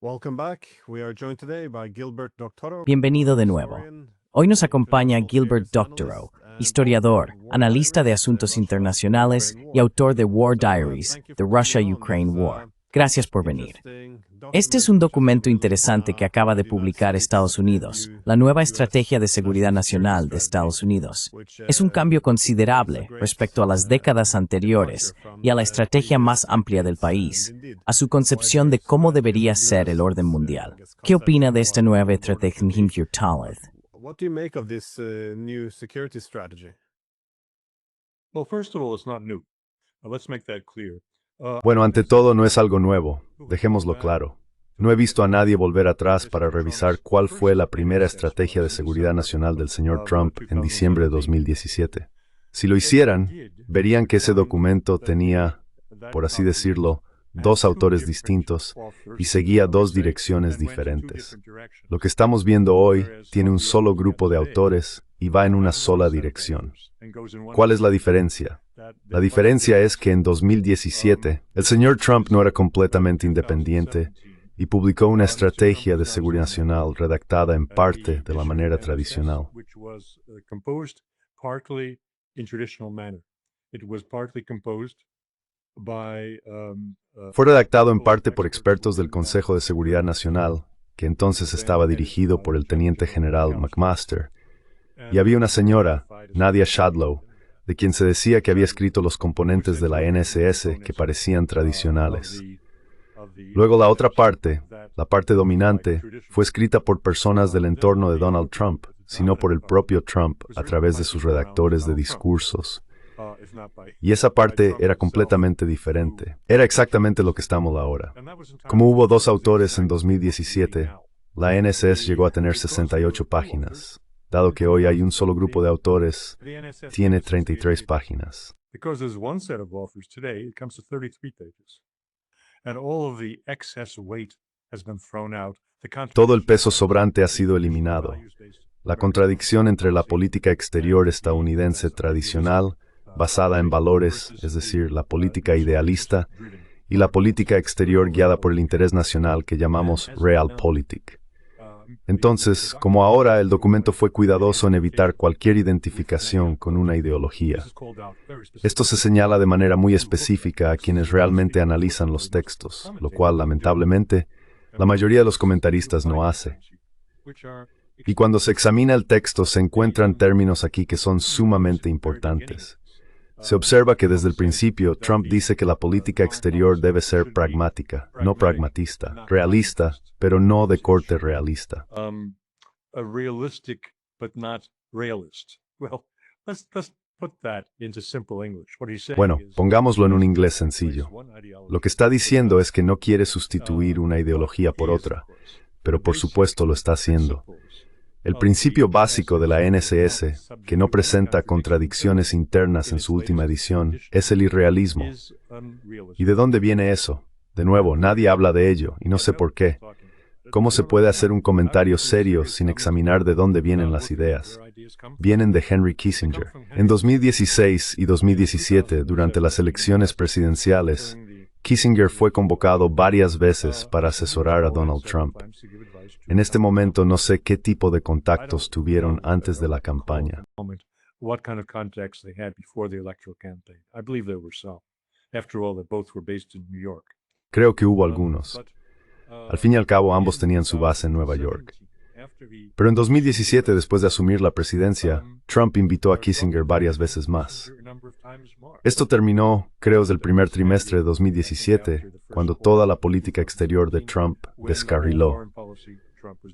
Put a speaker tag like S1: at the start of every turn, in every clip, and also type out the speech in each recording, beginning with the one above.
S1: Welcome back. We are joined today by Gilbert Doctorow.
S2: Bienvenido de nuevo. Hoy nos acompaña Gilbert Doctorow, historiador, analista de asuntos internacionales y autor de War Diaries, The Russia-Ukraine War. Gracias por venir. Este es un documento interesante que acaba de publicar Estados Unidos, la nueva Estrategia de Seguridad Nacional de Estados Unidos. Es un cambio considerable respecto a las décadas anteriores y a la estrategia más amplia del país, a su concepción de cómo debería ser el orden mundial. ¿Qué opina de esta nueva estrategia?
S1: What do you make of this new security strategy?
S3: Well, first of all, it's not new. Let's make that clear.
S4: Bueno, ante todo no es algo nuevo, dejémoslo claro. No he visto a nadie volver atrás para revisar cuál fue la primera estrategia de seguridad nacional del señor Trump en diciembre de 2017. Si lo hicieran, verían que ese documento tenía, por así decirlo, dos autores distintos y seguía dos direcciones diferentes. Lo que estamos viendo hoy tiene un solo grupo de autores y va en una sola dirección. ¿Cuál es la diferencia? La diferencia es que en 2017, el señor Trump no era completamente independiente y publicó una estrategia de seguridad nacional redactada en parte de la manera tradicional. Fue redactado en parte por expertos del Consejo de Seguridad Nacional, que entonces estaba dirigido por el teniente general McMaster, y había una señora, Nadia Shadlow, de quien se decía que había escrito los componentes de la NSS que parecían tradicionales. Luego la otra parte, la parte dominante, fue escrita por personas del entorno de Donald Trump, sino por el propio Trump a través de sus redactores de discursos. Y esa parte era completamente diferente. Era exactamente lo que estamos ahora. Como hubo dos autores en 2017, la NSS llegó a tener 68 páginas. Dado que hoy hay un solo grupo de autores, tiene 33 páginas. Todo el peso sobrante ha sido eliminado. La contradicción entre la política exterior estadounidense tradicional, basada en valores, es decir, la política idealista, y la política exterior guiada por el interés nacional que llamamos Realpolitik. Entonces, como ahora, el documento fue cuidadoso en evitar cualquier identificación con una ideología. Esto se señala de manera muy específica a quienes realmente analizan los textos, lo cual, lamentablemente, la mayoría de los comentaristas no hace. Y cuando se examina el texto, se encuentran términos aquí que son sumamente importantes. Se observa que desde el principio Trump dice que la política exterior debe ser pragmática, no pragmatista, realista, pero no de corte realista. Bueno, pongámoslo en un inglés sencillo. Lo que está diciendo es que no quiere sustituir una ideología por otra, pero por supuesto lo está haciendo. El principio básico de la NSS, que no presenta contradicciones internas en su última edición, es el irrealismo. ¿Y de dónde viene eso? De nuevo, nadie habla de ello, y no sé por qué. ¿Cómo se puede hacer un comentario serio sin examinar de dónde vienen las ideas? Vienen de Henry Kissinger. En 2016 y 2017, durante las elecciones presidenciales, Kissinger fue convocado varias veces para asesorar a Donald Trump. En este momento no sé qué tipo de contactos tuvieron antes de la campaña. Creo que hubo algunos. Al fin y al cabo, ambos tenían su base en Nueva York. Pero en 2017, después de asumir la presidencia, Trump invitó a Kissinger varias veces más. Esto terminó, creo, desde el primer trimestre de 2017, cuando toda la política exterior de Trump descarriló.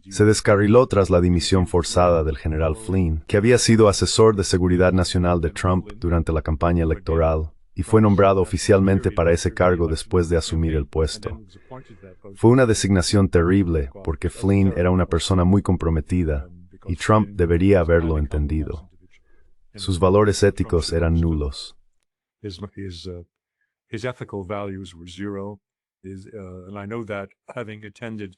S4: Se descarriló tras la dimisión forzada del general Flynn, que había sido asesor de seguridad nacional de Trump durante la campaña electoral, y fue nombrado oficialmente para ese cargo después de asumir el puesto. Fue una designación terrible, porque Flynn era una persona muy comprometida, y Trump debería haberlo entendido. Sus valores éticos eran nulos.
S3: His ethical values were zero, and I know that having attended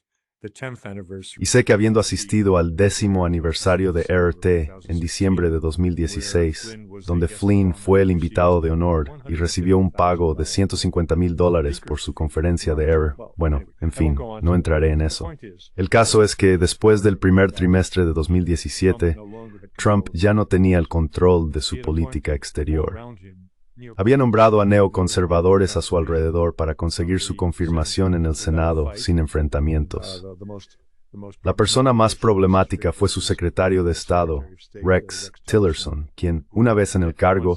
S4: Y sé que habiendo asistido al 10º aniversario de RT en diciembre de 2016, donde Flynn fue el invitado de honor y recibió un pago de $150,000 por su conferencia de ERR, bueno, en fin, no entraré en eso. El caso es que después del primer trimestre de 2017, Trump ya no tenía el control de su política exterior. Había nombrado a neoconservadores a su alrededor para conseguir su confirmación en el Senado sin enfrentamientos. La persona más problemática fue su secretario de Estado, Rex Tillerson, quien, una vez en el cargo,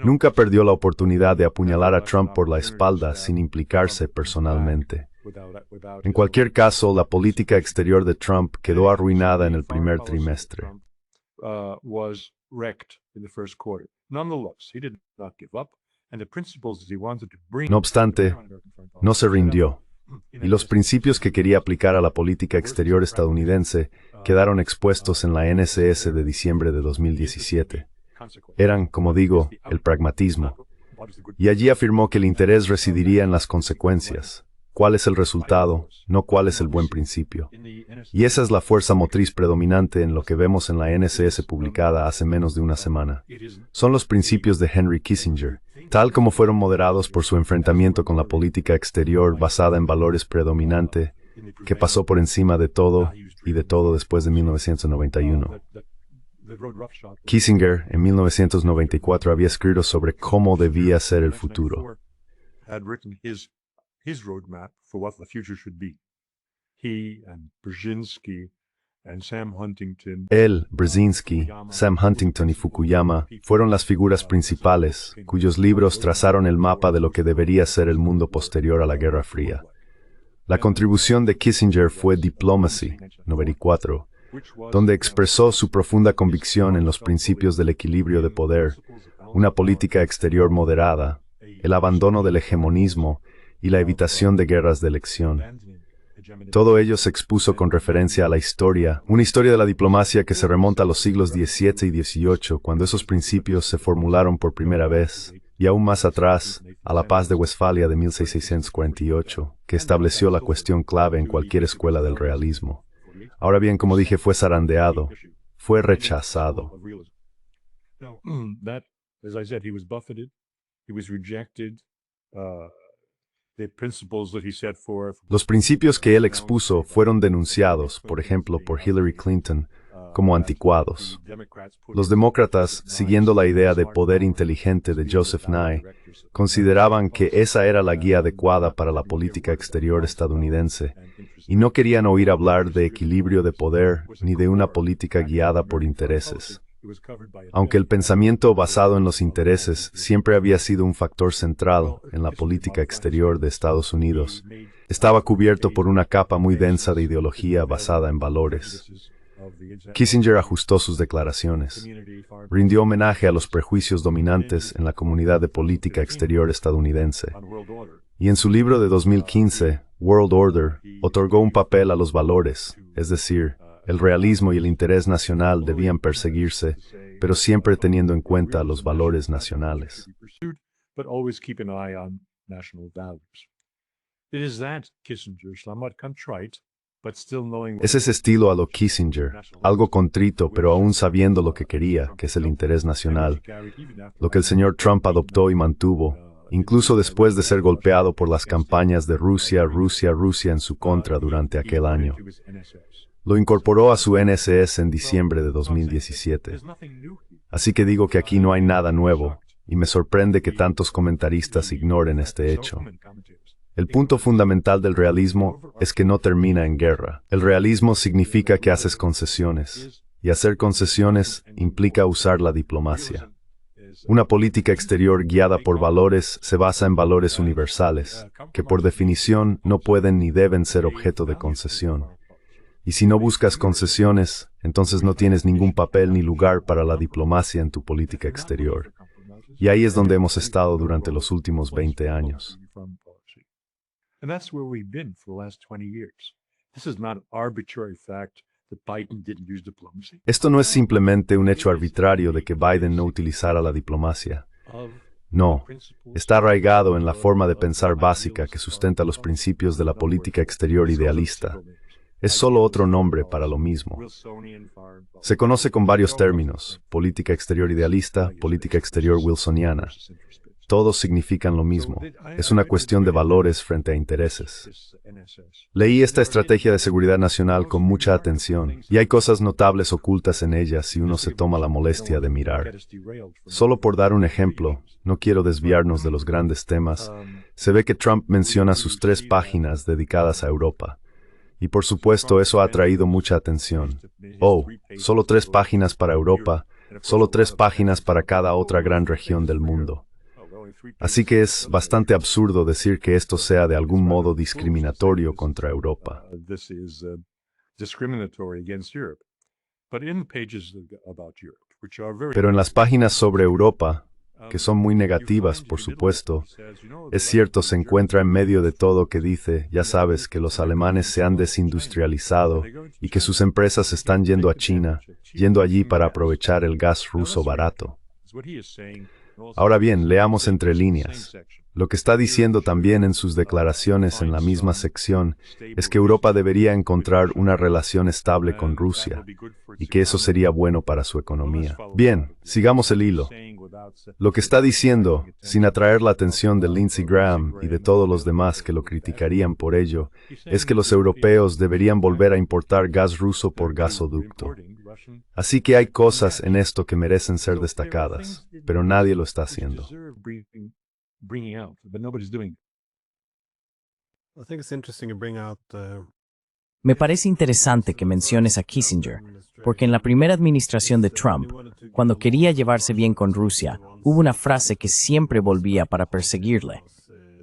S4: nunca perdió la oportunidad de apuñalar a Trump por la espalda sin implicarse personalmente. En cualquier caso, la política exterior de Trump quedó arruinada en el primer trimestre. No obstante, no se rindió, y los principios que quería aplicar a la política exterior estadounidense quedaron expuestos en la NSS de diciembre de 2017. Eran, como digo, el pragmatismo, y allí afirmó que el interés residiría en las consecuencias. ¿Cuál es el resultado? No cuál es el buen principio. Y esa es la fuerza motriz predominante en lo que vemos en la NSS publicada hace menos de una semana. Son los principios de Henry Kissinger, tal como fueron moderados por su enfrentamiento con la política exterior basada en valores predominante, que pasó por encima de todo y de todo después de 1991. Kissinger, en 1994, había escrito sobre cómo debía ser el futuro.
S3: His roadmap for what the future should be. He and Brzezinski and Sam Huntington.
S4: Él, Brzezinski, Sam Huntington y Fukuyama fueron las figuras principales, cuyos libros trazaron el mapa de lo que debería ser el mundo posterior a la Guerra Fría. La contribución de Kissinger fue Diplomacy, 94, donde expresó su profunda convicción en los principios del equilibrio de poder, una política exterior moderada, el abandono del hegemonismo y la evitación de guerras de elección. Todo ello se expuso con referencia a la historia, una historia de la diplomacia que se remonta a los siglos XVII y XVIII, cuando esos principios se formularon por primera vez, y aún más atrás, a la Paz de Westfalia de 1648, que estableció la cuestión clave en cualquier escuela del realismo. Ahora bien, como dije, fue zarandeado, fue rechazado. Los principios que él expuso fueron denunciados, por ejemplo, por Hillary Clinton, como anticuados. Los demócratas, siguiendo la idea de poder inteligente de Joseph Nye, consideraban que esa era la guía adecuada para la política exterior estadounidense, y no querían oír hablar de equilibrio de poder ni de una política guiada por intereses. Aunque el pensamiento basado en los intereses siempre había sido un factor central en la política exterior de Estados Unidos, estaba cubierto por una capa muy densa de ideología basada en valores. Kissinger ajustó sus declaraciones, rindió homenaje a los prejuicios dominantes en la comunidad de política exterior estadounidense, y en su libro de 2015, World Order, otorgó un papel a los valores, es decir, el realismo y el interés nacional debían perseguirse, pero siempre teniendo en cuenta los valores nacionales. Es ese estilo a lo Kissinger, algo contrito, pero aún sabiendo lo que quería, que es el interés nacional, lo que el señor Trump adoptó y mantuvo, incluso después de ser golpeado por las campañas de Rusia en su contra durante aquel año. Lo incorporó a su NSS en diciembre de 2017. Así que digo que aquí no hay nada nuevo, y me sorprende que tantos comentaristas ignoren este hecho. El punto fundamental del realismo es que no termina en guerra. El realismo significa que haces concesiones, y hacer concesiones implica usar la diplomacia. Una política exterior guiada por valores se basa en valores universales, que por definición no pueden ni deben ser objeto de concesión. Y si no buscas concesiones, entonces no tienes ningún papel ni lugar para la diplomacia en tu política exterior. Y ahí es donde hemos estado durante los últimos 20 años. Esto no es simplemente un hecho arbitrario de que Biden no utilizara la diplomacia. No, está arraigado en la forma de pensar básica que sustenta los principios de la política exterior idealista. Es solo otro nombre para lo mismo. Se conoce con varios términos: política exterior idealista, política exterior wilsoniana. Todos significan lo mismo. Es una cuestión de valores frente a intereses. Leí esta estrategia de seguridad nacional con mucha atención, y hay cosas notables ocultas en ella si uno se toma la molestia de mirar. Solo por dar un ejemplo, no quiero desviarnos de los grandes temas, se ve que Trump menciona sus 3 páginas dedicadas a Europa. Y por supuesto eso ha atraído mucha atención. Oh, solo 3 páginas para Europa, solo 3 páginas para cada otra gran región del mundo. Así que es bastante absurdo decir que esto sea de algún modo discriminatorio contra Europa. Pero en las páginas sobre Europa, que son muy negativas, por supuesto, es cierto, se encuentra en medio de todo que dice, ya sabes, que los alemanes se han desindustrializado y que sus empresas están yendo a China, yendo allí para aprovechar el gas ruso barato. Ahora bien, leamos entre líneas. Lo que está diciendo también en sus declaraciones en la misma sección es que Europa debería encontrar una relación estable con Rusia y que eso sería bueno para su economía. Bien, sigamos el hilo. Lo que está diciendo, sin atraer la atención de Lindsey Graham y de todos los demás que lo criticarían por ello, es que los europeos deberían volver a importar gas ruso por gasoducto. Así que hay cosas en esto que merecen ser destacadas, pero nadie lo está haciendo.
S2: Me parece interesante que menciones a Kissinger, porque en la primera administración de Trump, cuando quería llevarse bien con Rusia, hubo una frase que siempre volvía para perseguirle.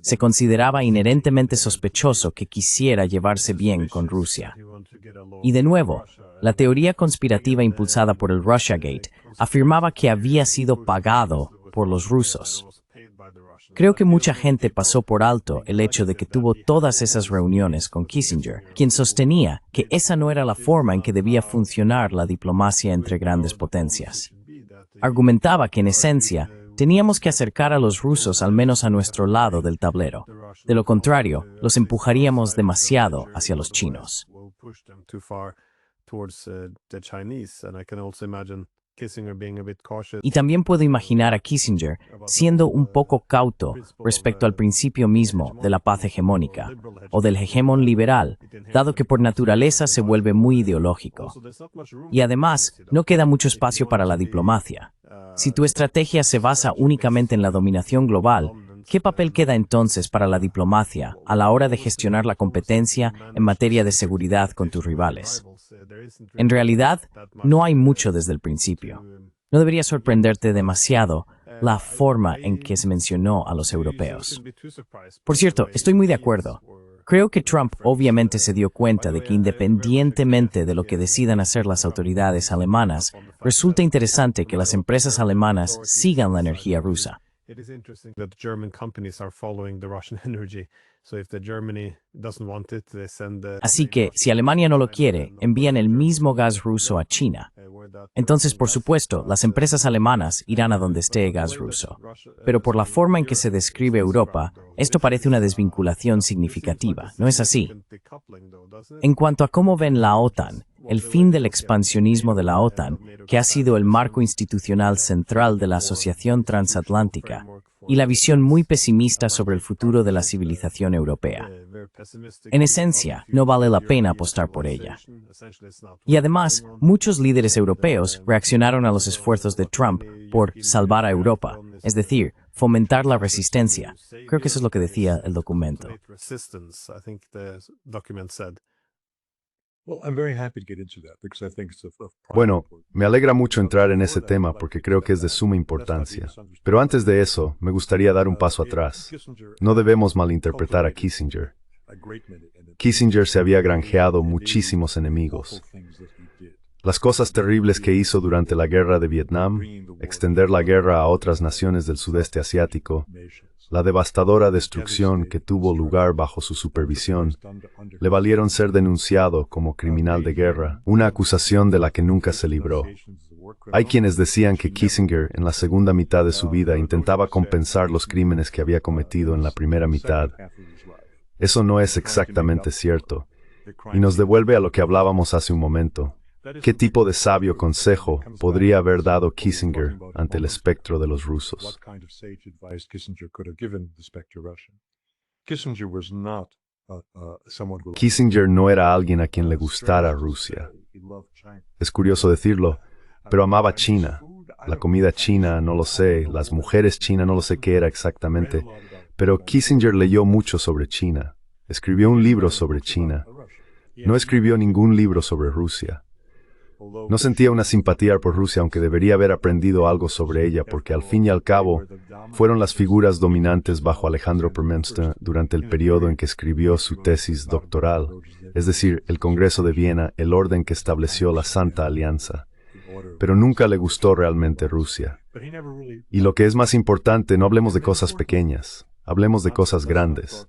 S2: Se consideraba inherentemente sospechoso que quisiera llevarse bien con Rusia. Y de nuevo, la teoría conspirativa impulsada por el Russiagate afirmaba que había sido pagado por los rusos. Creo que mucha gente pasó por alto el hecho de que tuvo todas esas reuniones con Kissinger, quien sostenía que esa no era la forma en que debía funcionar la diplomacia entre grandes potencias. Argumentaba que en esencia teníamos que acercar a los rusos al menos a nuestro lado del tablero. De lo contrario, los empujaríamos demasiado hacia los chinos. Y también puedo imaginar a Kissinger siendo un poco cauto respecto al principio mismo de la paz hegemónica, o del hegemón liberal, dado que por naturaleza se vuelve muy ideológico. Y además, no queda mucho espacio para la diplomacia. Si tu estrategia se basa únicamente en la dominación global, ¿qué papel queda entonces para la diplomacia a la hora de gestionar la competencia en materia de seguridad con tus rivales? En realidad, no hay mucho desde el principio. No debería sorprenderte demasiado la forma en que se mencionó a los europeos. Por cierto, estoy muy de acuerdo. Creo que Trump obviamente se dio cuenta de que independientemente de lo que decidan hacer las autoridades alemanas, resulta interesante que las empresas alemanas sigan la energía rusa. Así que, si Alemania no lo quiere, envían el mismo gas ruso a China. Entonces, por supuesto, las empresas alemanas irán a donde esté gas ruso. Pero por la forma en que se describe Europa, esto parece una desvinculación significativa, ¿no es así? En cuanto a cómo ven la OTAN, el fin del expansionismo de la OTAN, que ha sido el marco institucional central de la Asociación Transatlántica, y la visión muy pesimista sobre el futuro de la civilización europea. En esencia, no vale la pena apostar por ella. Y además, muchos líderes europeos reaccionaron a los esfuerzos de Trump por salvar a Europa, es decir, fomentar la resistencia. Creo que eso es lo que decía el documento.
S4: Bueno, me alegra mucho entrar en ese tema porque creo que es de suma importancia. Pero antes de eso, me gustaría dar un paso atrás. No debemos malinterpretar a Kissinger. Kissinger se había granjeado muchísimos enemigos. Las cosas terribles que hizo durante la guerra de Vietnam, extender la guerra a otras naciones del sudeste asiático, la devastadora destrucción que tuvo lugar bajo su supervisión, le valieron ser denunciado como criminal de guerra, una acusación de la que nunca se libró. Hay quienes decían que Kissinger, en la segunda mitad de su vida, intentaba compensar los crímenes que había cometido en la primera mitad. Eso no es exactamente cierto, Y nos devuelve a lo que hablábamos hace un momento. ¿Qué tipo de sabio consejo podría haber dado Kissinger ante el espectro de los rusos? Kissinger no era alguien a quien le gustara Rusia. Es curioso decirlo, pero amaba China. La comida china, no lo sé, las mujeres chinas, no lo sé qué era exactamente, pero Kissinger leyó mucho sobre China. Escribió un libro sobre China. No escribió ningún libro sobre Rusia. No sentía una simpatía por Rusia, aunque debería haber aprendido algo sobre ella, porque al fin y al cabo fueron las figuras dominantes bajo Alejandro Permenster durante el periodo en que escribió su tesis doctoral, es decir, el Congreso de Viena, el orden que estableció la Santa Alianza. Pero nunca le gustó realmente Rusia. Y lo que es más importante, no hablemos de cosas pequeñas, hablemos de cosas grandes.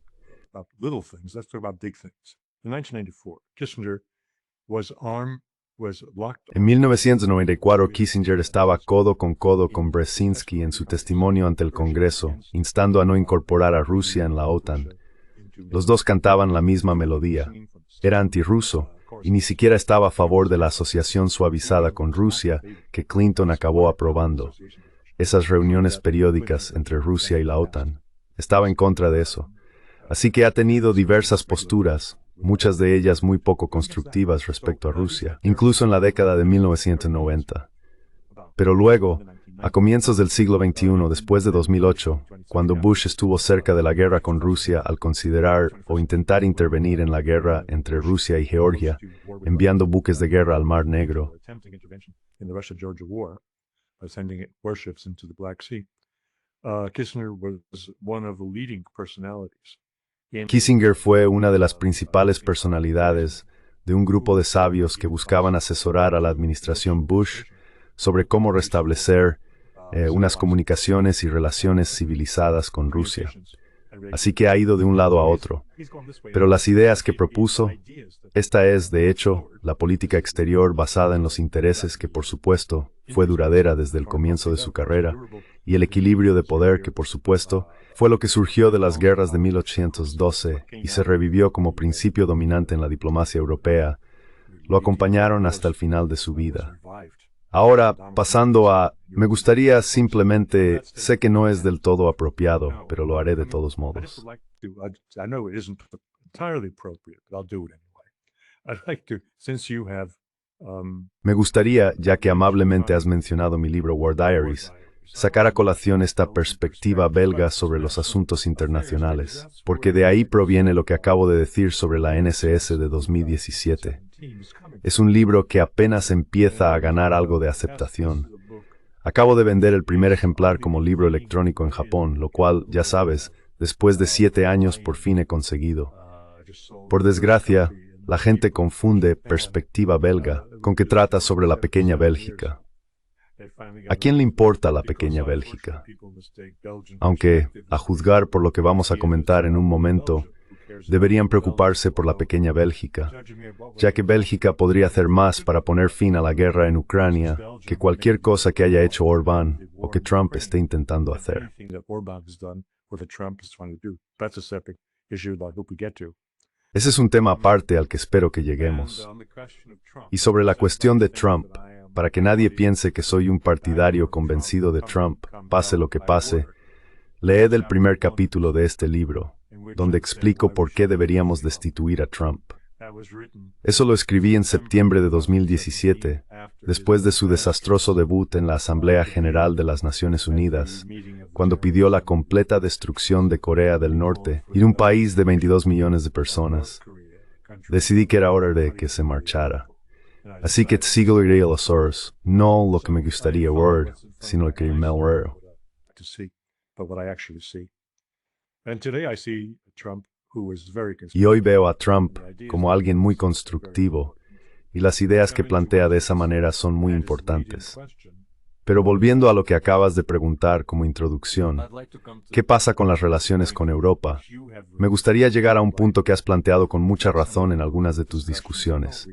S4: En 1994, Kissinger estaba codo con Brzezinski en su testimonio ante el Congreso, instando a no incorporar a Rusia en la OTAN. Los dos cantaban la misma melodía. Era antirruso y ni siquiera estaba a favor de la asociación suavizada con Rusia que Clinton acabó aprobando. Esas reuniones periódicas entre Rusia y la OTAN. Estaba en contra de eso. Así que ha tenido diversas posturas, muchas de ellas muy poco constructivas respecto a Rusia, incluso en la década de 1990. Pero luego, a comienzos del siglo XXI, después de 2008, cuando Bush estuvo cerca de la guerra con Rusia al considerar o intentar intervenir en la guerra entre Rusia y Georgia, enviando buques de guerra al Mar Negro, Kissinger fue una de las principales personalidades de un grupo de sabios que buscaban asesorar a la administración Bush sobre cómo restablecer unas comunicaciones y relaciones civilizadas con Rusia. Así que ha ido de un lado a otro. Pero las ideas que propuso, esta es, de hecho, la política exterior basada en los intereses que, por supuesto, fue duradera desde el comienzo de su carrera, y el equilibrio de poder que, por supuesto, fue lo que surgió de las guerras de 1812 y se revivió como principio dominante en la diplomacia europea, lo acompañaron hasta el final de su vida. Ahora, pasando a, me gustaría simplemente, sé que no es del todo apropiado, pero lo haré de todos modos. Me gustaría, ya que amablemente has mencionado mi libro War Diaries, sacar a colación esta perspectiva belga sobre los asuntos internacionales, porque de ahí proviene lo que acabo de decir sobre la NSS de 2017. Es un libro que apenas empieza a ganar algo de aceptación. Acabo de vender el primer ejemplar como libro electrónico en Japón, lo cual, ya sabes, después de 7 años por fin he conseguido. Por desgracia, la gente confunde perspectiva belga con que trata sobre la pequeña Bélgica. ¿A quién le importa la pequeña Bélgica? Aunque, a juzgar por lo que vamos a comentar en un momento, deberían preocuparse por la pequeña Bélgica, ya que Bélgica podría hacer más para poner fin a la guerra en Ucrania que cualquier cosa que haya hecho Orbán o que Trump esté intentando hacer. Ese es un tema aparte al que espero que lleguemos. Y sobre la cuestión de Trump, para que nadie piense que soy un partidario convencido de Trump, pase lo que pase, leed el primer capítulo de este libro, donde explico por qué deberíamos destituir a Trump. Eso lo escribí en septiembre de 2017, después de su desastroso debut en la Asamblea General de las Naciones Unidas, cuando pidió la completa destrucción de Corea del Norte y de un país de 22 millones de personas. Decidí que era hora de que se marchara. Así que seguiré a los oros, no lo que me gustaría ver, sino lo que me veo. Y hoy veo a Trump como alguien muy constructivo, y las ideas que plantea de esa manera son muy importantes. Pero volviendo a lo que acabas de preguntar como introducción, ¿qué pasa con las relaciones con Europa? Me gustaría llegar a un punto que has planteado con mucha razón en algunas de tus discusiones.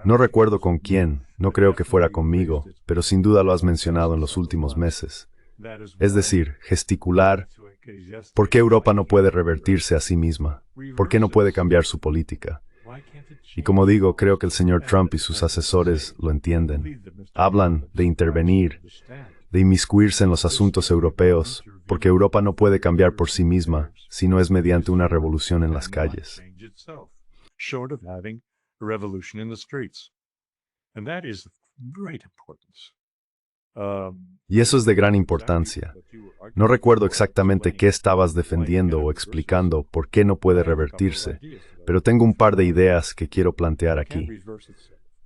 S4: No recuerdo con quién, no creo que fuera conmigo, pero sin duda lo has mencionado en los últimos meses. Es decir, gesticular, ¿por qué Europa no puede revertirse a sí misma? ¿Por qué no puede cambiar su política? Y como digo, creo que el señor Trump y sus asesores lo entienden. Hablan de intervenir, de inmiscuirse en los asuntos europeos, porque Europa no puede cambiar por sí misma si no es mediante una revolución en las calles.
S3: Short of having a revolution in the streets. And that is of great importance.
S4: Y eso es de gran importancia. No recuerdo exactamente qué estabas defendiendo o explicando por qué no puede revertirse, pero tengo un par de ideas que quiero plantear aquí.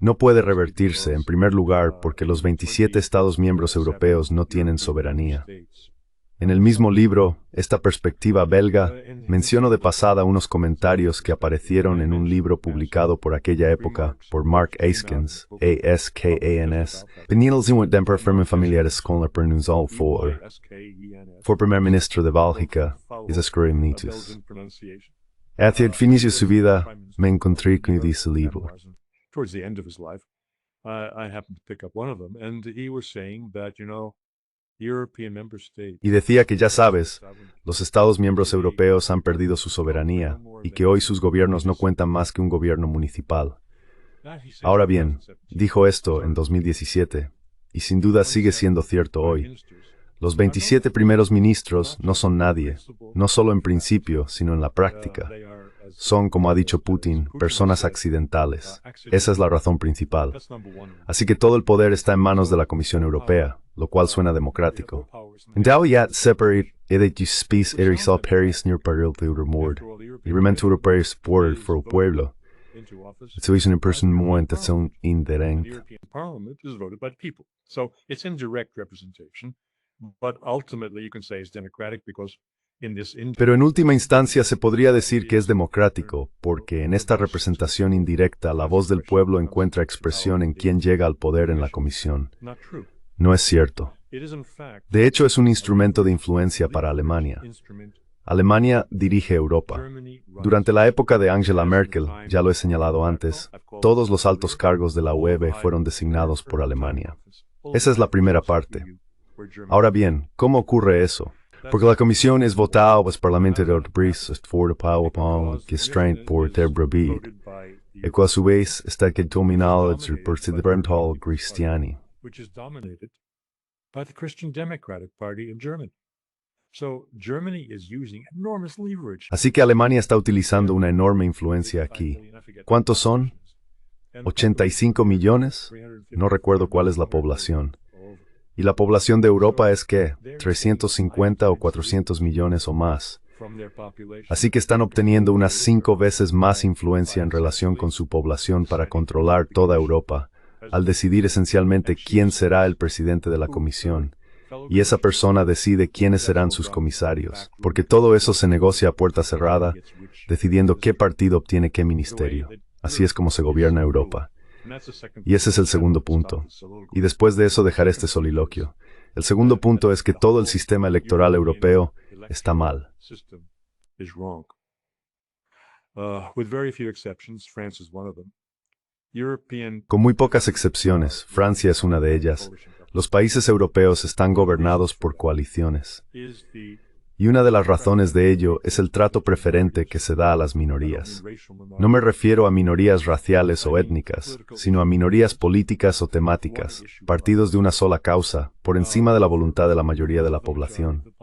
S4: No puede revertirse, en primer lugar, porque los 27 Estados miembros europeos no tienen soberanía. En el mismo libro, esta perspectiva belga, menciono de pasada unos comentarios que aparecieron en un libro publicado por aquella época por Mark Askins, A-S-K-A-N-S, Beniels in Demper Firmen Familiares con la Pronunzal for primer ministro de Bélgica, is escribir mitos. Hacia el fin de su vida, me encontré con ese libro.
S3: Towards the end of his life, I happened to pick up one of them, and he was saying that, European member states.
S4: Y decía que ya sabes, los Estados miembros europeos han perdido su soberanía y que hoy sus gobiernos no cuentan más que un gobierno municipal. Ahora bien, dijo esto en 2017, y sin duda sigue siendo cierto hoy. Los 27 primeros ministros no son nadie, no solo en principio, sino en la práctica. Son, como ha dicho Putin, personas accidentales. Esa es la razón principal. Así que todo el poder está en manos de la Comisión Europea, lo cual suena democrático. Endau yat separate edet spes erisal paris near paril de Euromord, y remento europeos por el pueblo. So es una persona muy intención inherente.
S3: Parliament is voted by the people. So it's indirect representation, but ultimately you can say it's democratic because
S4: Pero en última instancia se podría decir que es democrático, porque en esta representación indirecta la voz del pueblo encuentra expresión en quien llega al poder en la comisión. No es cierto. De hecho, es un instrumento de influencia para Alemania. Alemania dirige Europa. Durante la época de Angela Merkel, ya lo he señalado antes, todos los altos cargos de la UE fueron designados por Alemania. Esa es la primera parte. Ahora bien, ¿cómo ocurre eso? Porque la comisión es votada por el Parlamento de Bris for the gestrengd por der Brabid, y que a su vez está dominado por el Bremtal Cristiani.
S3: Which is dominated by the Christian Democratic Party of Germany. So Germany is using enormous leverage.
S4: Así que Alemania está utilizando una enorme influencia aquí. ¿Cuántos son? ¿85 millones? No recuerdo cuál es la población. Y la población de Europa es ¿qué? 350 o 400 millones o más. Así que están obteniendo unas 5 veces más influencia en relación con su población para controlar toda Europa, al decidir esencialmente quién será el presidente de la comisión. Y esa persona decide quiénes serán sus comisarios, porque todo eso se negocia a puerta cerrada, decidiendo qué partido obtiene qué ministerio. Así es como se gobierna Europa. Y ese es el segundo punto. Y después de eso dejaré este soliloquio. El segundo punto es que todo el sistema electoral europeo está mal. Con muy pocas excepciones, Francia es una de ellas, los países europeos están gobernados por coaliciones. Y una de las razones de ello es el trato preferente que se da a las minorías. No me refiero a minorías raciales o étnicas, sino a minorías políticas o temáticas, partidos de una sola causa, por encima de la voluntad de la mayoría de la población.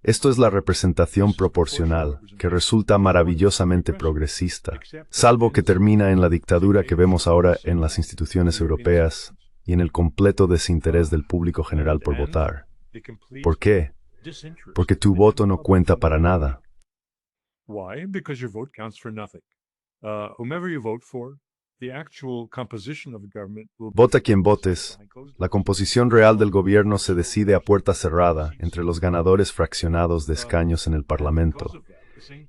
S4: Esto es la representación proporcional, que resulta maravillosamente progresista, salvo que termina en la dictadura que vemos ahora en las instituciones europeas y en el completo desinterés del público general por votar. ¿Por qué? Porque tu voto no cuenta para nada. Vota quien votes, la composición real del gobierno se decide a puerta cerrada entre los ganadores fraccionados de escaños en el Parlamento.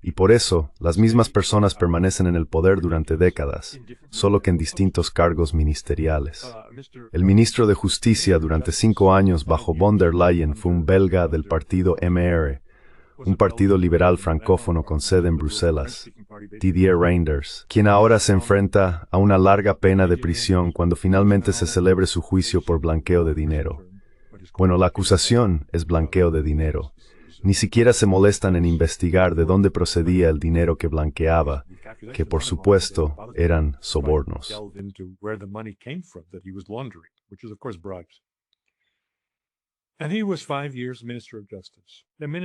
S4: Y por eso, las mismas personas permanecen en el poder durante décadas, solo que en distintos cargos ministeriales. El ministro de Justicia durante 5 años bajo von der Leyen fue un belga del partido MR, un partido liberal francófono con sede en Bruselas, Didier Reynders, quien ahora se enfrenta a una larga pena de prisión cuando finalmente se celebre su juicio por blanqueo de dinero. Bueno, la acusación es blanqueo de dinero. Ni siquiera se molestan en investigar de dónde procedía el dinero que blanqueaba, que por supuesto eran sobornos.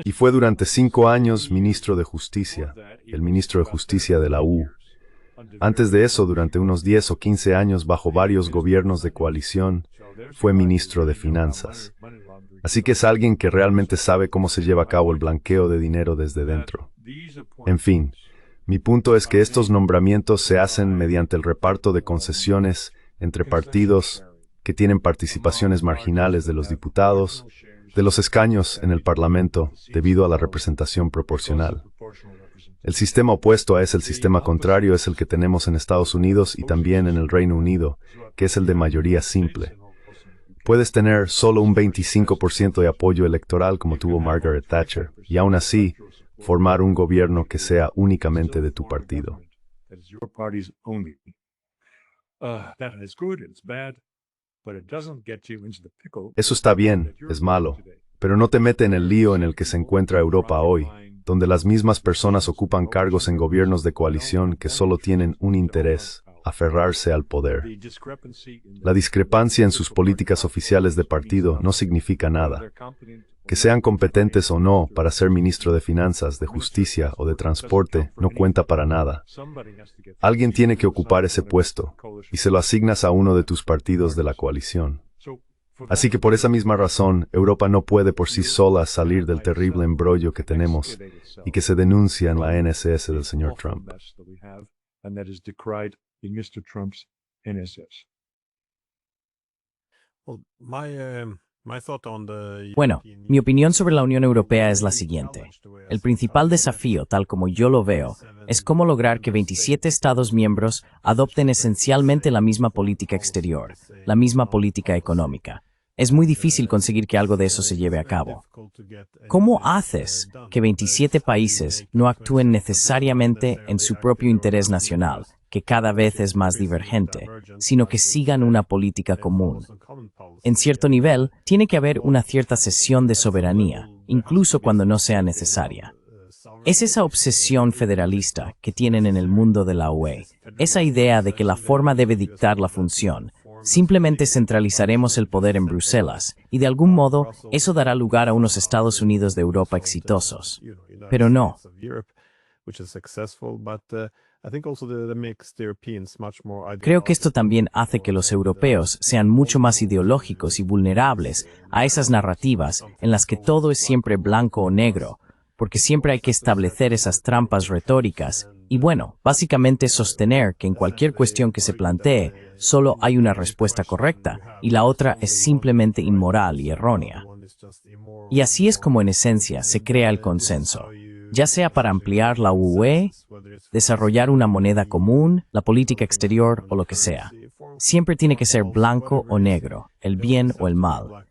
S4: Y fue durante 5 años ministro de Justicia, el ministro de Justicia de la U. Antes de eso, durante unos 10 o 15 años bajo varios gobiernos de coalición, fue ministro de Finanzas. Así que es alguien que realmente sabe cómo se lleva a cabo el blanqueo de dinero desde dentro. En fin, mi punto es que estos nombramientos se hacen mediante el reparto de concesiones entre partidos que tienen participaciones marginales de los diputados, de los escaños en el Parlamento, debido a la representación proporcional. El sistema opuesto a ese, el sistema contrario, es el que tenemos en Estados Unidos y también en el Reino Unido, que es el de mayoría simple. Puedes tener solo un 25% de apoyo electoral como tuvo Margaret Thatcher, y aún así, formar un gobierno que sea únicamente de tu partido. Eso está bien, es malo, pero no te mete en el lío en el que se encuentra Europa hoy, donde las mismas personas ocupan cargos en gobiernos de coalición que solo tienen un interés: aferrarse al poder. La discrepancia en sus políticas oficiales de partido no significa nada. Que sean competentes o no para ser ministro de Finanzas, de Justicia o de Transporte no cuenta para nada. Alguien tiene que ocupar ese puesto, y se lo asignas a uno de tus partidos de la coalición. Así que por esa misma razón, Europa no puede por sí sola salir del terrible embrollo que tenemos y que se denuncia en la NSS del señor Trump.
S2: Bueno, mi opinión sobre la Unión Europea es la siguiente. El principal desafío, tal como yo lo veo, es cómo lograr que 27 Estados miembros adopten esencialmente la misma política exterior, la misma política económica. Es muy difícil conseguir que algo de eso se lleve a cabo. ¿Cómo haces que 27 países no actúen necesariamente en su propio interés nacional, que cada vez es más divergente, sino que sigan una política común? En cierto nivel, tiene que haber una cierta cesión de soberanía, incluso cuando no sea necesaria. Es esa obsesión federalista que tienen en el mundo de la UE, esa idea de que la forma debe dictar la función. Simplemente centralizaremos el poder en Bruselas, y de algún modo eso dará lugar a unos Estados Unidos de Europa exitosos. Pero no. Creo que esto también hace que los europeos sean mucho más ideológicos y vulnerables a esas narrativas en las que todo es siempre blanco o negro, porque siempre hay que establecer esas trampas retóricas y, bueno, básicamente sostener que en cualquier cuestión que se plantee, solo hay una respuesta correcta y la otra es simplemente inmoral y errónea. Y así es como en esencia se crea el consenso, ya sea para ampliar la UE, desarrollar una moneda común, la política exterior o lo que sea. Siempre tiene que ser blanco o negro, el bien o el mal.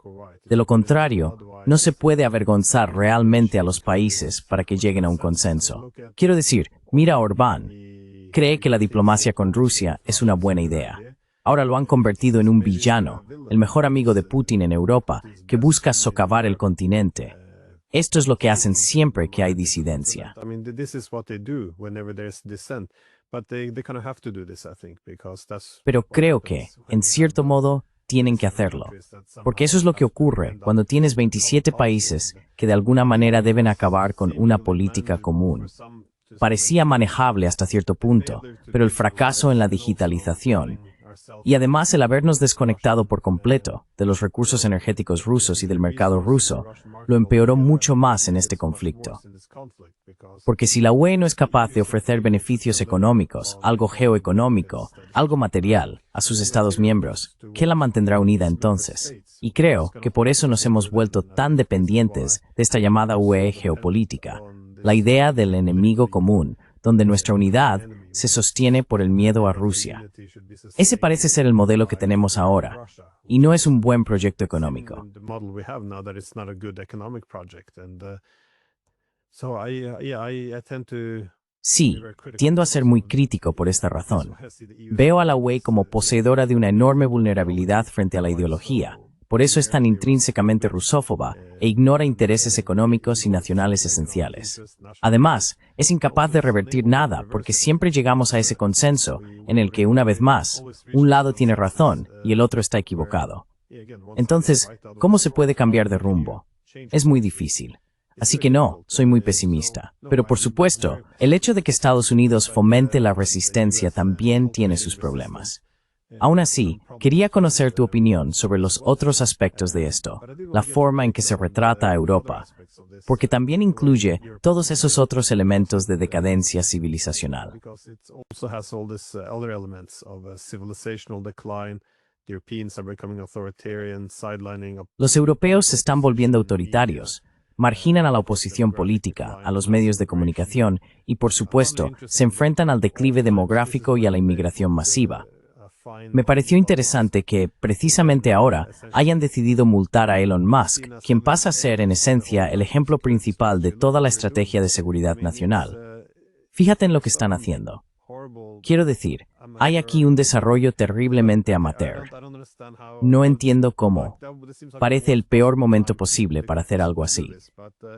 S2: De lo contrario, no se puede avergonzar realmente a los países para que lleguen a un consenso. Quiero decir, mira a Orbán. Cree que la diplomacia con Rusia es una buena idea. Ahora lo han convertido en un villano, el mejor amigo de Putin en Europa, que busca socavar el continente. Esto es lo que hacen siempre que hay disidencia. Pero creo que, en cierto modo, tienen que hacerlo. Porque eso es lo que ocurre cuando tienes 27 países que de alguna manera deben acabar con una política común. Parecía manejable hasta cierto punto, pero el fracaso en la digitalización y además el habernos desconectado por completo de los recursos energéticos rusos y del mercado ruso lo empeoró mucho más en este conflicto. Porque si la UE no es capaz de ofrecer beneficios económicos, algo geoeconómico, algo material, a sus Estados miembros, ¿qué la mantendrá unida entonces? Y creo que por eso nos hemos vuelto tan dependientes de esta llamada UE geopolítica, la idea del enemigo común, donde nuestra unidad se sostiene por el miedo a Rusia. Ese parece ser el modelo que tenemos ahora, y no es un buen proyecto económico. Sí, tiendo a ser muy crítico por esta razón. Veo a la UE como poseedora de una enorme vulnerabilidad frente a la ideología, por eso es tan intrínsecamente rusófoba e ignora intereses económicos y nacionales esenciales. Además, es incapaz de revertir nada porque siempre llegamos a ese consenso en el que, una vez más, un lado tiene razón y el otro está equivocado. Entonces, ¿cómo se puede cambiar de rumbo? Es muy difícil. Así que no, soy muy pesimista. Pero por supuesto, el hecho de que Estados Unidos fomente la resistencia también tiene sus problemas. Aún así, quería conocer tu opinión sobre los otros aspectos de esto, la forma en que se retrata a Europa, porque también incluye todos esos otros elementos de decadencia civilizacional. Los europeos se están volviendo autoritarios, marginan a la oposición política, a los medios de comunicación y, por supuesto, se enfrentan al declive demográfico y a la inmigración masiva. Me pareció interesante que, precisamente ahora, hayan decidido multar a Elon Musk, quien pasa a ser, en esencia, el ejemplo principal de toda la estrategia de seguridad nacional. Fíjate en lo que están haciendo. Quiero decir, hay aquí un desarrollo terriblemente amateur. No entiendo cómo. Parece el peor momento posible para hacer algo así.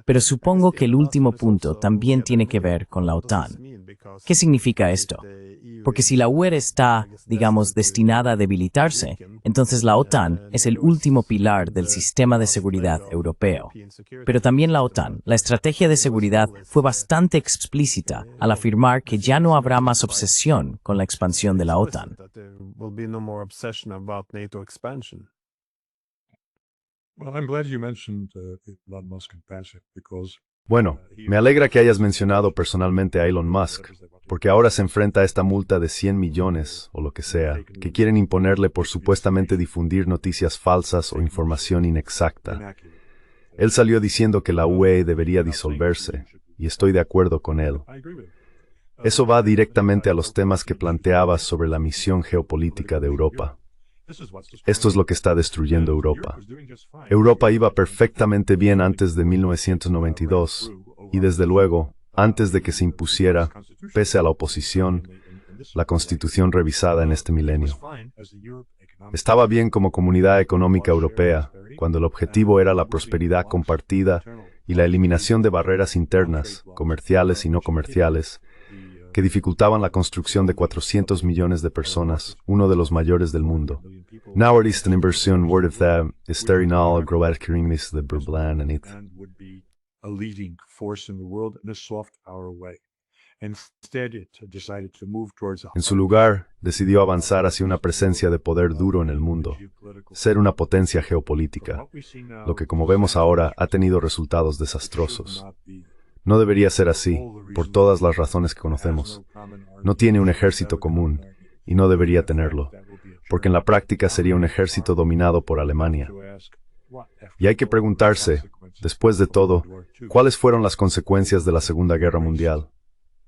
S2: Pero supongo que el último punto también tiene que ver con la OTAN. ¿Qué significa esto? Porque si la UE está, digamos, destinada a debilitarse, entonces la OTAN es el último pilar del sistema de seguridad europeo. Pero también la OTAN, la estrategia de seguridad, fue bastante explícita al afirmar que ya no habrá más obsesión con la expansión de la OTAN.
S4: Bueno, me alegra que hayas mencionado personalmente a Elon Musk, porque ahora se enfrenta a esta multa de 100 millones, o lo que sea, que quieren imponerle por supuestamente difundir noticias falsas o información inexacta. Él salió diciendo que la UE debería disolverse, y estoy de acuerdo con él. Eso va directamente a los temas que planteabas sobre la misión geopolítica de Europa. Esto es lo que está destruyendo Europa. Europa iba perfectamente bien antes de 1992, y desde luego, antes de que se impusiera, pese a la oposición, la Constitución revisada en este milenio. Estaba bien como comunidad económica europea, cuando el objetivo era la prosperidad compartida y la eliminación de barreras internas, comerciales y no comerciales, que dificultaban la construcción de 400 millones de personas, uno de los mayores del mundo. Nowadays, la inversión word of that is staring all grootskringnis de Berblan and it.
S3: A leading force in the world in a soft power way. Instead, it decided to move towards
S4: En su lugar, decidió avanzar hacia una presencia de poder duro en el mundo, ser una potencia geopolítica, lo que, como vemos ahora, ha tenido resultados desastrosos. No debería ser así, por todas las razones que conocemos. No tiene un ejército común, y no debería tenerlo, porque en la práctica sería un ejército dominado por Alemania. Y hay que preguntarse, después de todo, ¿cuáles fueron las consecuencias de la Segunda Guerra Mundial?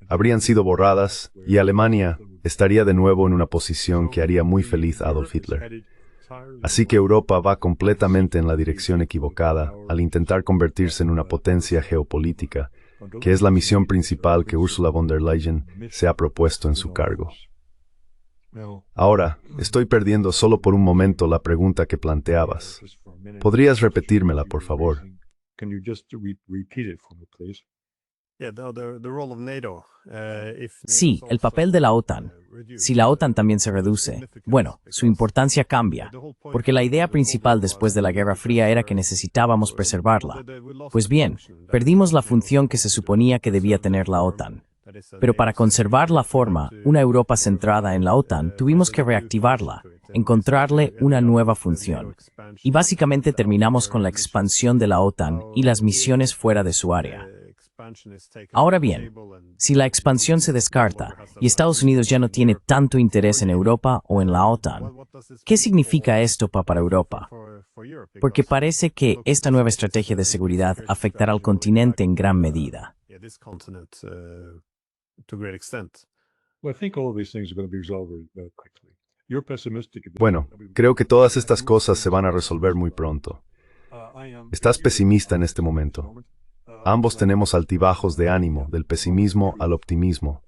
S4: Habrían sido borradas, y Alemania estaría de nuevo en una posición que haría muy feliz a Adolf Hitler. Así que Europa va completamente en la dirección equivocada al intentar convertirse en una potencia geopolítica, que es la misión principal que Ursula von der Leyen se ha propuesto en su cargo. Ahora, estoy perdiendo solo por un momento la pregunta que planteabas. ¿Podrías repetírmela, por favor?
S2: Sí, el papel de la OTAN. Si la OTAN también se reduce, bueno, su importancia cambia, porque la idea principal después de la Guerra Fría era que necesitábamos preservarla. Pues bien, perdimos la función que se suponía que debía tener la OTAN. Pero para conservar la forma, una Europa centrada en la OTAN, tuvimos que reactivarla, encontrarle una nueva función. Y básicamente terminamos con la expansión de la OTAN y las misiones fuera de su área. Ahora bien, si la expansión se descarta y Estados Unidos ya no tiene tanto interés en Europa o en la OTAN, ¿qué significa esto para Europa? Porque parece que esta nueva estrategia de seguridad afectará al continente en gran medida.
S4: Bueno, creo que todas estas cosas se van a resolver muy pronto. Estás pesimista en este momento. Ambos tenemos altibajos de ánimo, del pesimismo al optimismo,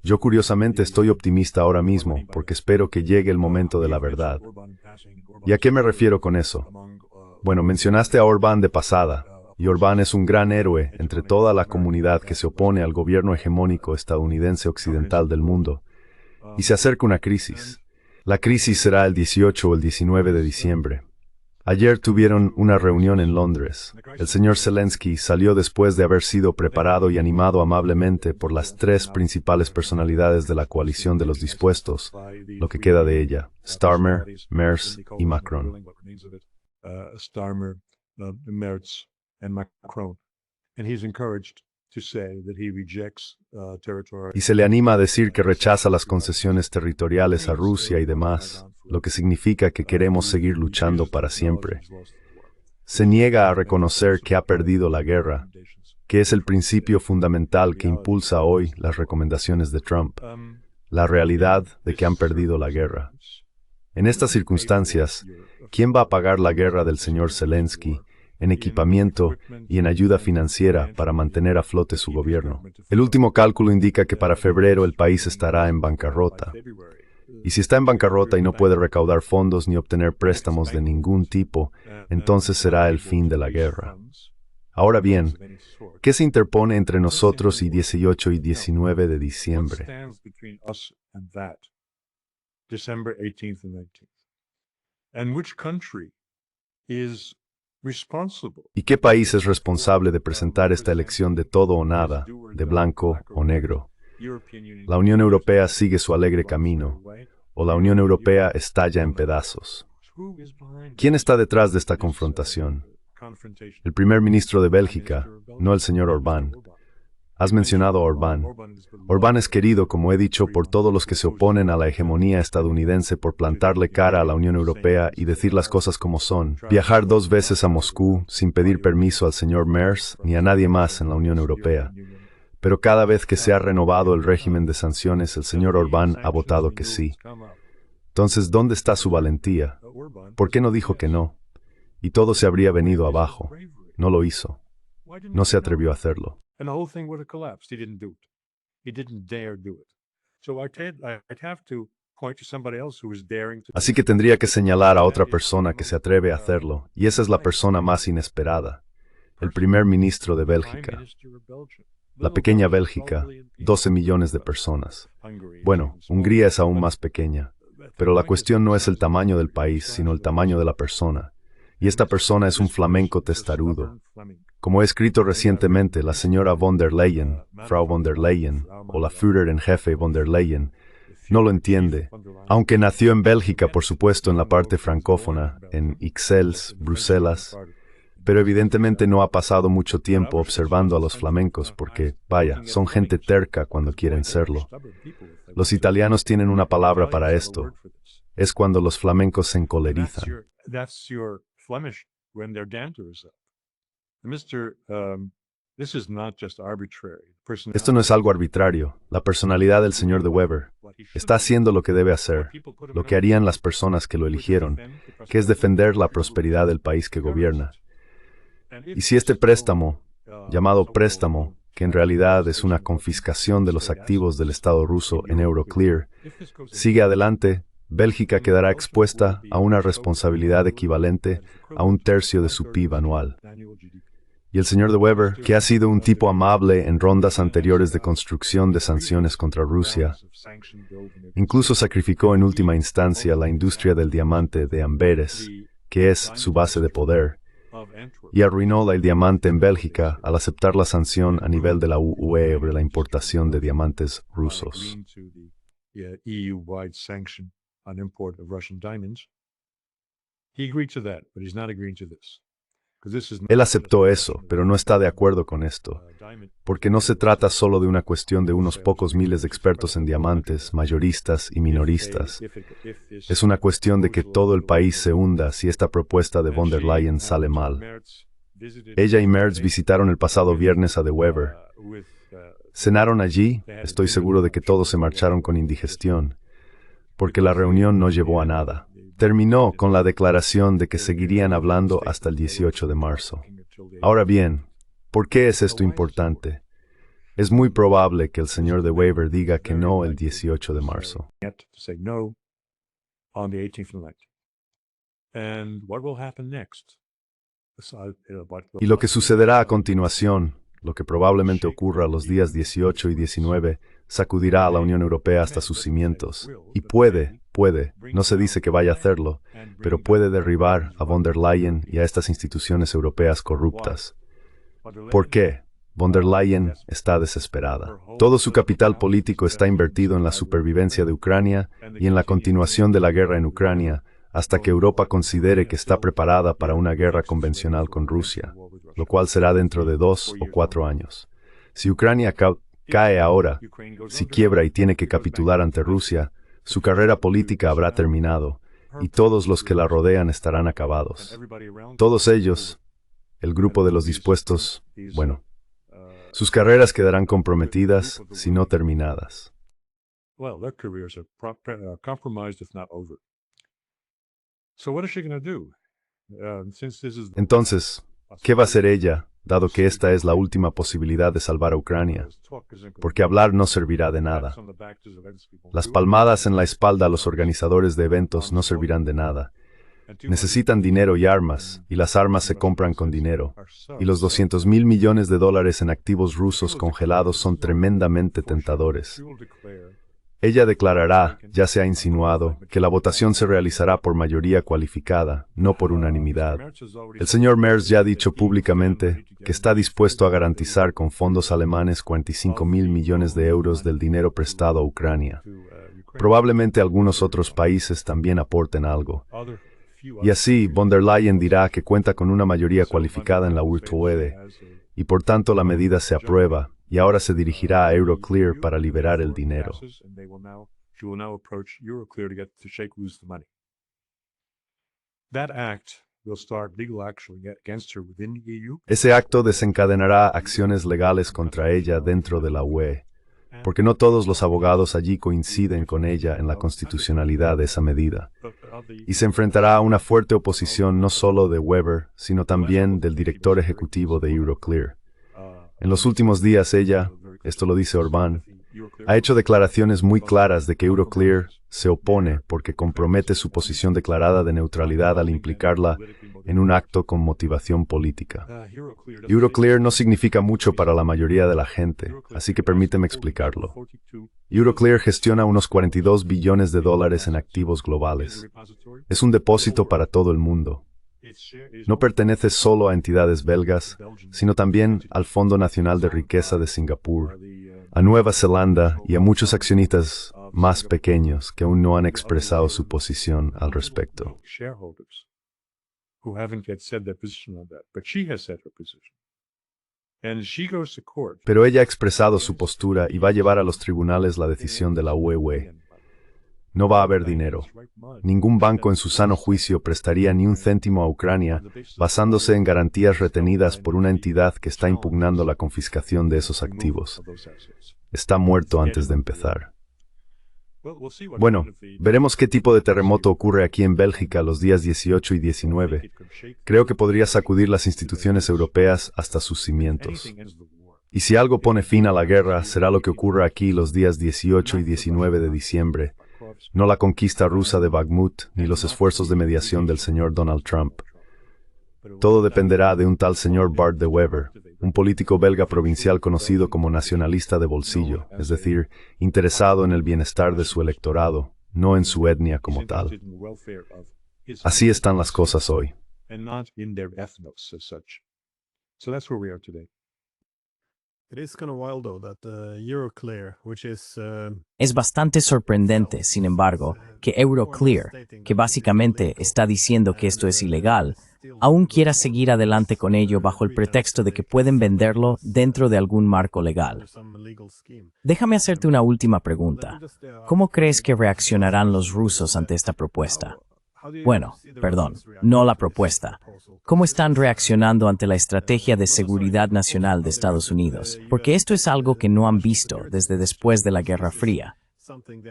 S4: Yo curiosamente estoy optimista ahora mismo porque espero que llegue el momento de la verdad. ¿Y a qué me refiero con eso? Bueno, mencionaste a Orbán de pasada, y Orbán es un gran héroe entre toda la comunidad que se opone al gobierno hegemónico estadounidense occidental del mundo. Y se acerca una crisis. La crisis será el 18 o el 19 de diciembre. Ayer tuvieron una reunión en Londres. El señor Zelensky salió después de haber sido preparado y animado amablemente por las tres principales personalidades de la coalición de los dispuestos, lo que queda de ella, Starmer, Merz y Macron.
S3: Starmer, Merz, and Macron. And he's encouraged to say that he rejects territorial.
S4: Y se le anima a decir que rechaza las concesiones territoriales a Rusia y demás, lo que significa que queremos seguir luchando para siempre. Se niega a reconocer que ha perdido la guerra, que es el principio fundamental que impulsa hoy las recomendaciones de Trump, la realidad de que han perdido la guerra. En estas circunstancias, ¿quién va a pagar la guerra del señor Zelensky en equipamiento y en ayuda financiera para mantener a flote su gobierno? El último cálculo indica que para febrero el país estará en bancarrota. Y si está en bancarrota y no puede recaudar fondos ni obtener préstamos de ningún tipo, entonces será el fin de la guerra. Ahora bien, ¿qué se interpone entre nosotros y 18 y 19 de diciembre?
S3: December 18th and 19th. And which country is responsible?
S4: ¿Y qué país es responsable de presentar esta elección de todo o nada, de blanco o negro? ¿La Unión Europea sigue su alegre camino, o la Unión Europea estalla en pedazos? ¿Quién está detrás de esta confrontación? El primer ministro de Bélgica, no el señor Orbán. Has mencionado a Orbán. Orbán es querido, como he dicho, por todos los que se oponen a la hegemonía estadounidense por plantarle cara a la Unión Europea y decir las cosas como son. Viajar 2 veces a Moscú sin pedir permiso al señor Merz ni a nadie más en la Unión Europea. Pero cada vez que se ha renovado el régimen de sanciones, el señor Orbán ha votado que sí. Entonces, ¿dónde está su valentía? ¿Por qué no dijo que no? Y todo se habría venido abajo. No lo hizo. No se atrevió a hacerlo.
S3: And the whole thing would have collapsed. He didn't do it. He didn't dare do it. So I'd have to point to somebody else who was daring to.
S4: Así que tendría que señalar a otra persona que se atreve a hacerlo, y esa es la persona más inesperada, el primer ministro de Bélgica. La pequeña Bélgica, 12 millones de personas. Bueno, Hungría es aún más pequeña, pero la cuestión no es el tamaño del país, sino el tamaño de la persona. Y esta persona es un flamenco testarudo. Como he escrito recientemente, la señora von der Leyen, Frau von der Leyen, o la Führer en jefe von der Leyen, no lo entiende, aunque nació en Bélgica, por supuesto, en la parte francófona, en Ixelles, Bruselas, pero evidentemente no ha pasado mucho tiempo observando a los flamencos porque, vaya, son gente terca cuando quieren serlo. Los italianos tienen una palabra para esto. Es cuando los flamencos se encolerizan. Esto no es algo arbitrario. La personalidad del señor de Wever está haciendo lo que debe hacer, lo que harían las personas que lo eligieron, que es defender la prosperidad del país que gobierna. Y si este préstamo, llamado préstamo, que en realidad es una confiscación de los activos del Estado ruso en Euroclear, sigue adelante, Bélgica quedará expuesta a una responsabilidad equivalente a 1/3 de su PIB anual. Y el señor de Wever, que ha sido un tipo amable en rondas anteriores de construcción de sanciones contra Rusia, incluso sacrificó en última instancia la industria del diamante de Amberes, que es su base de poder, y arruinó el diamante en Bélgica al aceptar la sanción a nivel de la UE sobre la importación de diamantes rusos. Él aceptó eso, pero no está de acuerdo con esto, porque no se trata solo de una cuestión de unos pocos miles de expertos en diamantes, mayoristas y minoristas. Es una cuestión de que todo el país se hunda si esta propuesta de von der Leyen sale mal. Ella y Merz visitaron el pasado viernes a de Wever. Cenaron allí, estoy seguro de que todos se marcharon con indigestión, porque la reunión no llevó a nada. Terminó con la declaración de que seguirían hablando hasta el 18 de marzo. Ahora bien, ¿por qué es esto importante? Es muy probable que el señor de Wever diga que no el 18 de marzo.
S3: Yet to say no on the 18th and 19th. And what will happen next?
S4: Y lo que sucederá a continuación, lo que probablemente ocurra los días 18 y 19, sacudirá a la Unión Europea hasta sus cimientos. Y puede, no se dice que vaya a hacerlo, pero puede derribar a von der Leyen y a estas instituciones europeas corruptas. ¿Por qué? Von der Leyen está desesperada. Todo su capital político está invertido en la supervivencia de Ucrania y en la continuación de la guerra en Ucrania, hasta que Europa considere que está preparada para una guerra convencional con Rusia, lo cual será dentro de 2 o 4 años. Si Ucrania cae ahora, si quiebra y tiene que capitular ante Rusia, su carrera política habrá terminado, y todos los que la rodean estarán acabados. Todos ellos, el grupo de los dispuestos, sus carreras quedarán comprometidas, si no terminadas.
S3: Well, their careers are compromised, if not over. So what is she going to do? Since this is
S4: Entonces, ¿qué va a hacer ella, dado que esta es la última posibilidad de salvar a Ucrania? Porque hablar no servirá de nada. Las palmadas en la espalda a los organizadores de eventos no servirán de nada. Necesitan dinero y armas, y las armas se compran con dinero. Y los 200.000 millones de dólares en activos rusos congelados son tremendamente tentadores. Ella declarará, ya se ha insinuado, que la votación se realizará por mayoría cualificada, no por unanimidad. El señor Merz ya ha dicho públicamente que está dispuesto a garantizar con fondos alemanes 45.000 millones de euros del dinero prestado a Ucrania. Probablemente algunos otros países también aporten algo. Y así, von der Leyen dirá que cuenta con una mayoría cualificada en la Urtuede, y por tanto la medida se aprueba, y ahora se dirigirá a Euroclear para liberar el dinero. Ese acto desencadenará acciones legales contra ella dentro de la UE, porque no todos los abogados allí coinciden con ella en la constitucionalidad de esa medida. Y se enfrentará a una fuerte oposición no solo de Weber, sino también del director ejecutivo de Euroclear. En los últimos días ella, esto lo dice Orbán, ha hecho declaraciones muy claras de que Euroclear se opone porque compromete su posición declarada de neutralidad al implicarla en un acto con motivación política. Euroclear no significa mucho para la mayoría de la gente, así que permíteme explicarlo. Euroclear gestiona unos 42 billones de dólares en activos globales. Es un depósito para todo el mundo. No pertenece solo a entidades belgas, sino también al Fondo Nacional de Riqueza de Singapur, a Nueva Zelanda y a muchos accionistas más pequeños que aún no han expresado su posición al respecto. Pero ella ha expresado su postura y va a llevar a los tribunales la decisión de la UE. No va a haber dinero. Ningún banco en su sano juicio prestaría ni un céntimo a Ucrania basándose en garantías retenidas por una entidad que está impugnando la confiscación de esos activos. Está muerto antes de empezar. Bueno, veremos qué tipo de terremoto ocurre aquí en Bélgica los días 18 y 19. Creo que podría sacudir las instituciones europeas hasta sus cimientos. Y si algo pone fin a la guerra, será lo que ocurra aquí los días 18 y 19 de diciembre. No la conquista rusa de Bakhmut ni los esfuerzos de mediación del señor Donald Trump. Todo dependerá de un tal señor Bart de Wever, un político belga provincial conocido como nacionalista de bolsillo, es decir, interesado en el bienestar de su electorado, no en su etnia como tal. Así están las cosas hoy.
S2: Es bastante sorprendente, sin embargo, que Euroclear, que básicamente está diciendo que esto es ilegal, aún quiera seguir adelante con ello bajo el pretexto de que pueden venderlo dentro de algún marco legal. Déjame hacerte una última pregunta. ¿Cómo crees que reaccionarán los rusos ante esta propuesta? Bueno, perdón, no la propuesta. ¿Cómo están reaccionando ante la estrategia de seguridad nacional de Estados Unidos? Porque esto es algo que no han visto desde después de la Guerra Fría.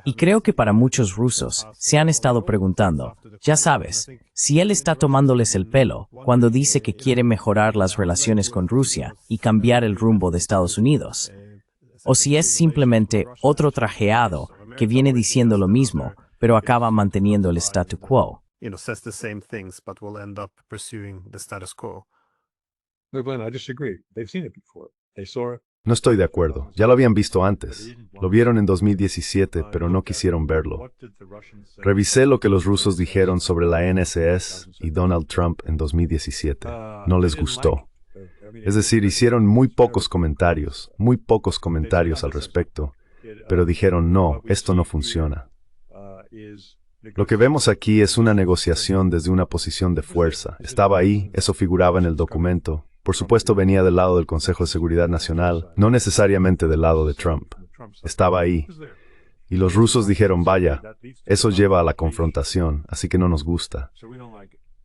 S2: Y creo que para muchos rusos se han estado preguntando, ya sabes, si él está tomándoles el pelo cuando dice que quiere mejorar las relaciones con Rusia y cambiar el rumbo de Estados Unidos. o si es simplemente otro trajeado que viene diciendo lo mismo, pero acaba manteniendo el statu quo.
S1: Says the same things, but will end up pursuing the status quo.
S3: Look, Glenn, I disagree. They've seen it before. They saw it.
S4: No estoy de acuerdo. Ya lo habían visto antes. Lo vieron en 2017, pero no quisieron verlo. Revisé lo que los rusos dijeron sobre la NSS y Donald Trump en 2017. No les gustó. Es decir, hicieron muy pocos comentarios al respecto, pero dijeron, no, esto no funciona. Lo que vemos aquí es una negociación desde una posición de fuerza. Estaba ahí, eso figuraba en el documento. Por supuesto, venía del lado del Consejo de Seguridad Nacional, no necesariamente del lado de Trump. Estaba ahí. Y los rusos dijeron, vaya, eso lleva a la confrontación, así que no nos gusta.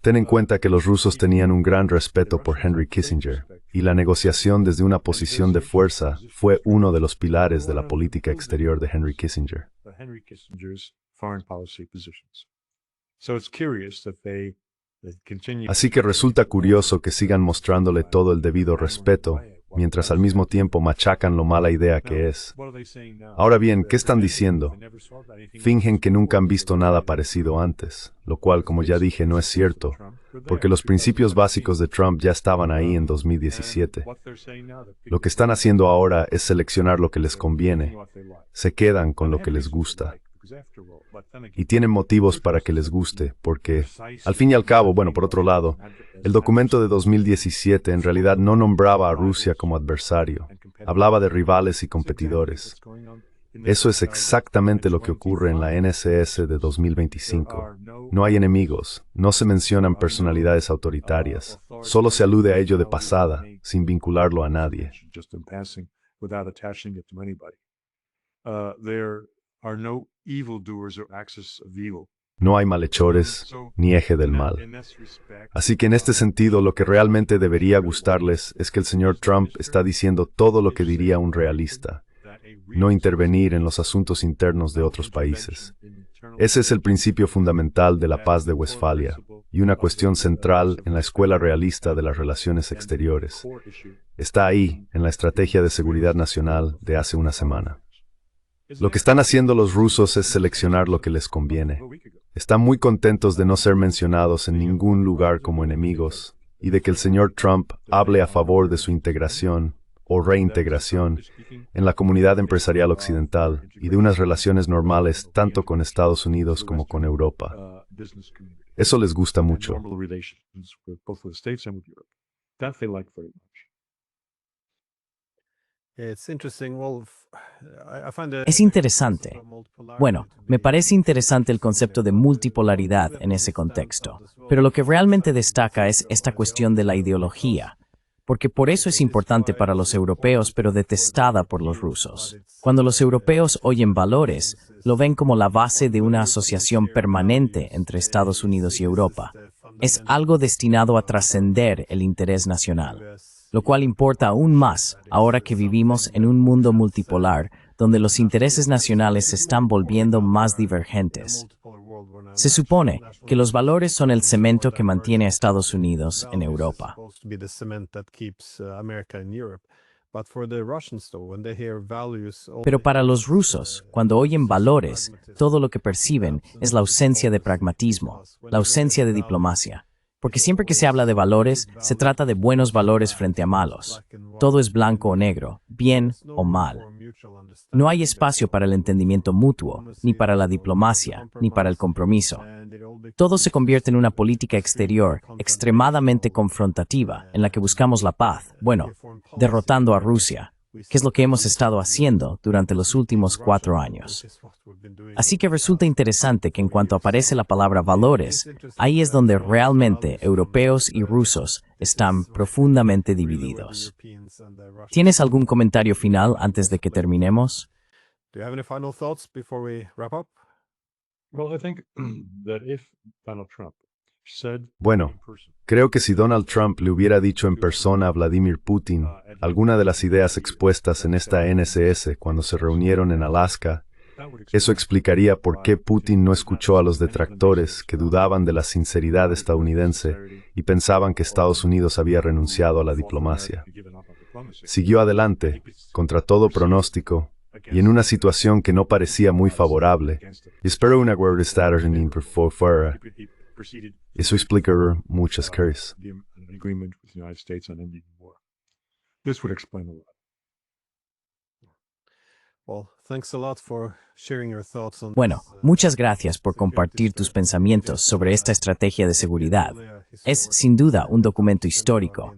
S4: Ten en cuenta que los rusos tenían un gran respeto por Henry Kissinger, y la negociación desde una posición de fuerza fue uno de los pilares de la política exterior de Henry Kissinger. Así que resulta curioso que sigan mostrándole todo el debido respeto, mientras al mismo tiempo machacan lo mala idea que es. Ahora bien, ¿qué están diciendo? Fingen que nunca han visto nada parecido antes, lo cual, como ya dije, no es cierto, porque los principios básicos de Trump ya estaban ahí en 2017. Lo que están haciendo ahora es seleccionar lo que les conviene. Se quedan con lo que les gusta. Y tienen motivos para que les guste, porque, al fin y al cabo, bueno, por otro lado, el documento de 2017 en realidad no nombraba a Rusia como adversario, hablaba de rivales y competidores. Eso es exactamente lo que ocurre en la NSS de 2025. No hay enemigos, no se mencionan personalidades autoritarias, solo se alude a ello de pasada, sin vincularlo a nadie. No hay malhechores, ni eje del mal. Así que en este sentido, lo que realmente debería gustarles es que el señor Trump está diciendo todo lo que diría un realista, no intervenir en los asuntos internos de otros países. Ese es el principio fundamental de la paz de Westfalia, y una cuestión central en la escuela realista de las relaciones exteriores. Está ahí, en la estrategia de seguridad nacional de hace una semana. Lo que están haciendo los rusos es seleccionar lo que les conviene. Están muy contentos de no ser mencionados en ningún lugar como enemigos y de que el señor Trump hable a favor de su integración o reintegración en la comunidad empresarial occidental y de unas relaciones normales tanto con Estados Unidos como con Europa. Eso les gusta mucho.
S2: Es interesante. Bueno, me parece interesante el concepto de multipolaridad en ese contexto, pero lo que realmente destaca es esta cuestión de la ideología, porque por eso es importante para los europeos, pero detestada por los rusos. Cuando los europeos oyen valores, lo ven como la base de una asociación permanente entre Estados Unidos y Europa. Es algo destinado a trascender el interés nacional, lo cual importa aún más ahora que vivimos en un mundo multipolar, donde los intereses nacionales se están volviendo más divergentes. Se supone que los valores son el cemento que mantiene a Estados Unidos en Europa. Pero para los rusos, cuando oyen valores, todo lo que perciben es la ausencia de pragmatismo, la ausencia de diplomacia. Porque siempre que se habla de valores, se trata de buenos valores frente a malos. Todo es blanco o negro, bien o mal. No hay espacio para el entendimiento mutuo, ni para la diplomacia, ni para el compromiso. Todo se convierte en una política exterior extremadamente confrontativa, en la que buscamos la paz, bueno, derrotando a Rusia, que es lo que hemos estado haciendo durante los últimos 4 años. Así que resulta interesante que en cuanto aparece la palabra valores, ahí es donde realmente europeos y rusos están profundamente divididos. ¿Tienes algún comentario final antes de que terminemos?
S4: Bueno, creo que si Donald Trump le hubiera dicho en persona a Vladimir Putin alguna de las ideas expuestas en esta NSS cuando se reunieron en Alaska, eso explicaría por qué Putin no escuchó a los detractores que dudaban de la sinceridad estadounidense y pensaban que Estados Unidos había renunciado a la diplomacia. siguió adelante, contra todo pronóstico, y en una situación que no parecía muy favorable. Espero una guerra estar en fuera. Eso explica muchas cosas.
S3: This would explain a lot.
S1: Well, thanks a lot for sharing your thoughts on
S2: Bueno,
S1: this,
S2: muchas gracias por
S1: security
S2: compartir tus
S1: strategy.
S2: pensamientos sobre esta estrategia de seguridad.
S1: Really a
S2: Es
S1: historic
S2: sin duda un documento
S1: event.
S2: histórico.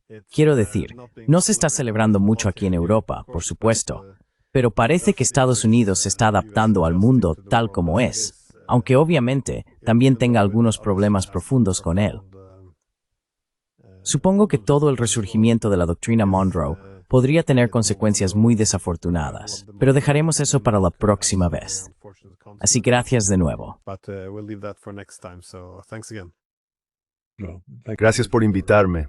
S1: It's,
S2: Quiero decir,
S1: not being
S2: no se está
S1: celebrated
S2: celebrando
S1: a lot
S2: mucho aquí en
S1: here in
S2: Europa,
S1: Europe,
S2: por
S1: of course,
S2: supuesto,
S1: but,
S2: pero parece que Estados Unidos se está adaptando al mundo tal como es, aunque obviamente también tenga algunos problemas profundos con él. Supongo que todo el resurgimiento de la doctrina Monroe podría tener consecuencias muy desafortunadas, pero dejaremos eso para la próxima vez. Así que gracias de nuevo.
S1: But we'll leave that for next time. So thanks again.
S3: No, thank you.
S4: Gracias por invitarme.